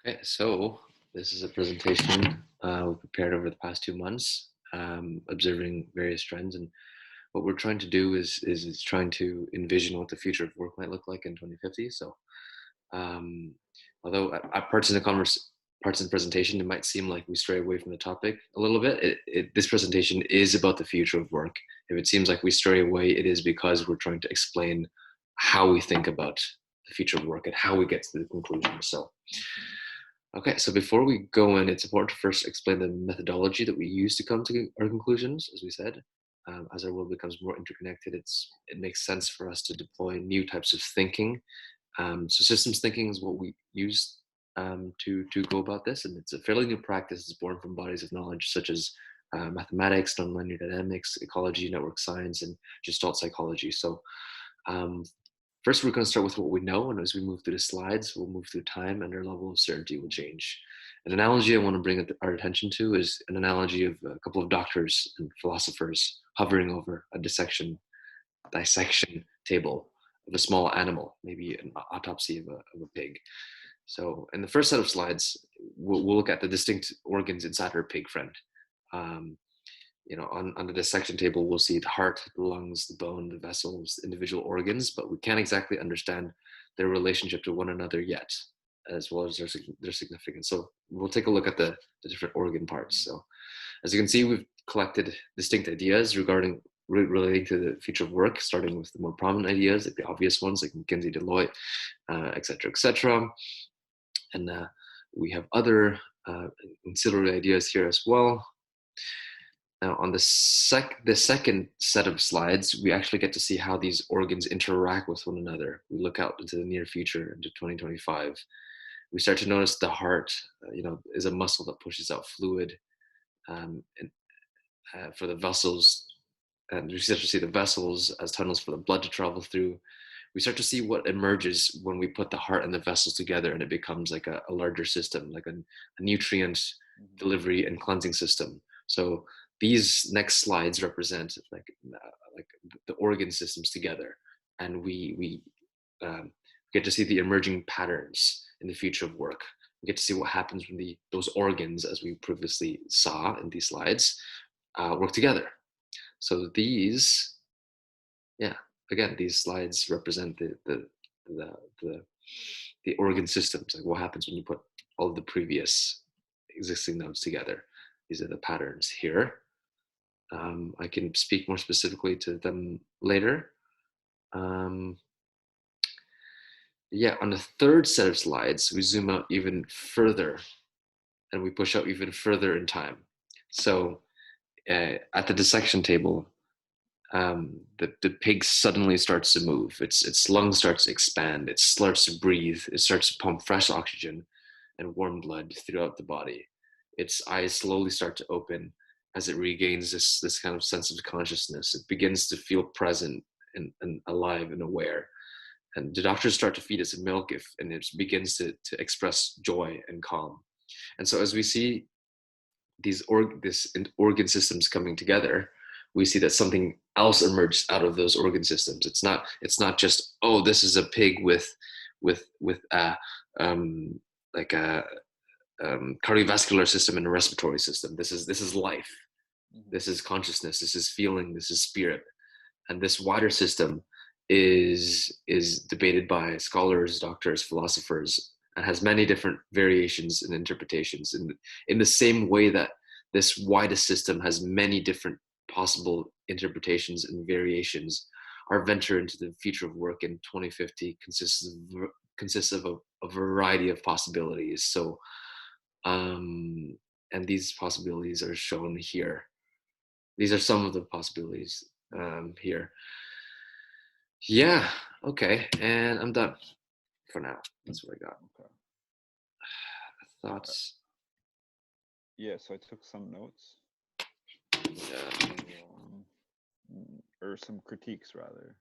Okay, so this is a presentation we prepared over the past 2 months, observing various trends, and what we're trying to do is trying to envision what the future of work might look like in 2050. So, um, although at parts in the presentation, it might seem like we stray away from the topic a little bit. This presentation is about the future of work. If it seems like we stray away, it is because we're trying to explain how we think about the future of work and how we get to the conclusion. So. Okay, so before we go in, it's important to first explain the methodology that we use to come to our conclusions. As we said, as our world becomes more interconnected, it makes sense for us to deploy new types of thinking. So systems thinking is what we use to go about this, and it's a fairly new practice. It's born from bodies of knowledge such as mathematics, nonlinear dynamics, ecology, network science, and Gestalt psychology. So um, first, we're going to start with what we know, and as we move through the slides, we'll move through time, and our level of certainty will change. An analogy I want to bring our attention to is an analogy of a couple of doctors and philosophers hovering over a dissection table of a small animal, maybe an autopsy of a pig. So, in the first set of slides, we'll look at the distinct organs inside our pig friend. Um, on the dissection table, we'll see the heart, the lungs, the bone, the vessels, individual organs, but we can't exactly understand their relationship to one another yet, as well as their significance. So we'll take a look at the different organ parts. So as you can see, we've collected distinct ideas relating to the future of work, starting with the more prominent ideas, like the obvious ones, like McKinsey, Deloitte, et cetera, et cetera. And we have other ancillary ideas here as well. Now, on the second set of slides, we actually get to see how these organs interact with one another. We look out into the near future, into 2025. We start to notice the heart, is a muscle that pushes out fluid, and for the vessels, and we start to see the vessels as tunnels for the blood to travel through. We start to see what emerges when we put the heart and the vessels together, and it becomes like a larger system, like a nutrient delivery and cleansing system. So these next slides represent like the organ systems together, and we get to see the emerging patterns in the future of work. We get to see what happens when those organs, as we previously saw in these slides, work together. So these, yeah, again, these slides represent the the, the organ systems, like what happens when you put all of the previous existing nodes together. These are the patterns here. I can speak more specifically to them later. Um, yeah, on the third set of slides, we zoom out even further and we push out even further in time. So at the dissection table, the pig suddenly starts to move. Its lungs starts to expand. It starts to breathe. It starts to pump fresh oxygen and warm blood throughout the body. Its eyes slowly start to open as it regains this kind of sense of consciousness. It begins to feel present and alive and aware. And the doctors start to feed it some milk and it begins to express joy and calm. And so as we see these organ systems coming together, we see that something else emerges out of those organ systems. It's not just, oh, this is a pig with like a cardiovascular system and a respiratory system. This is life. This is consciousness. This is feeling. This is spirit. And this wider system is debated by scholars, doctors, philosophers, and has many different variations and interpretations. In the same way that this widest system has many different possible interpretations and variations, our venture into the future of work in 2050 consists of a variety of possibilities. So, and these possibilities are shown here. These are some of the possibilities here. Yeah, okay, and I'm done for now. That's what I got. Okay. Okay. Thoughts? Yeah, so I took some notes. Yeah. Or some critiques rather.